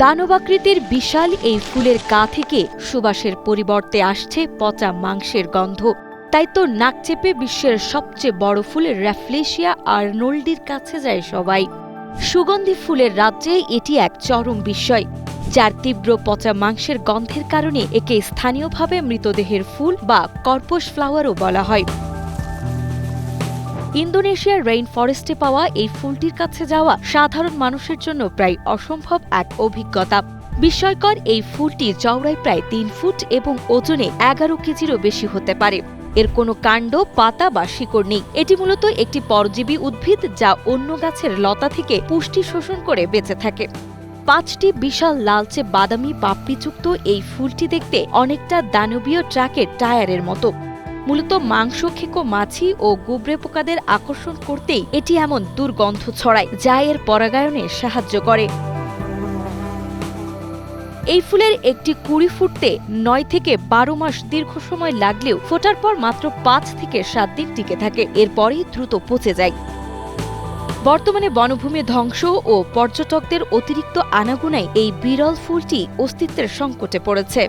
দানবাকৃতির বিশাল এই ফুলের গা থেকে সুবাসের পরিবর্তে আসছে পচা মাংসের গন্ধ। তাই তো নাক চেপে বিশ্বের সবচেয়ে বড় ফুল র্যাফলেশিয়া আর্নল্ডির কাছে যায় সবাই। সুগন্ধি ফুলের রাজ্যে এটি এক চরম বিস্ময়, যার তীব্র পচা মাংসের গন্ধের কারণে একে স্থানীয়ভাবে মৃতদেহের ফুল বা কর্পস ফ্লাওয়ারও বলা হয়। ইন্দোনেশিয়ার রেইন ফরেস্টে পাওয়া এই ফুলটির কাছে যাওয়া সাধারণ মানুষের জন্য প্রায় অসম্ভব এক অভিজ্ঞতা। বিস্ময়কর এই ফুলটি চওড়ায় প্রায় ৩ ফুট এবং ওজনে ১১ কেজিরও বেশি হতে পারে। এর কোনো কাণ্ড, পাতা বা শিকড় নেই। এটি মূলত একটি পরজীবী উদ্ভিদ যা অন্য গাছের লতা থেকে পুষ্টি শোষণ করে বেঁচে থাকে। ৫টি বিশাল লালচে বাদামি পাপড়িযুক্ত এই ফুলটি দেখতে অনেকটা দানবীয় ট্রাকের টায়ারের মতো। মূলত মাংস খেকো মাছি ও গুবরে পোকাদের আকর্ষণ করতেই এটি এমন দুর্গন্ধ ছড়ায়, যা এর পরাগায়নে সাহায্য করে। এই ফুলের একটি কুঁড়ি ফুটতে ৯ থেকে ১২ মাস দীর্ঘ সময় লাগলেও ফোটার পর মাত্র ৫ থেকে ৭ দিন টিকে থাকে, এরপরেই দ্রুত পচে যায়। বর্তমানে বনভূমি ধ্বংস ও পর্যটকদের অতিরিক্ত আনাগোনায় এই বিরল ফুলটি অস্তিত্বের সংকটে পড়েছে।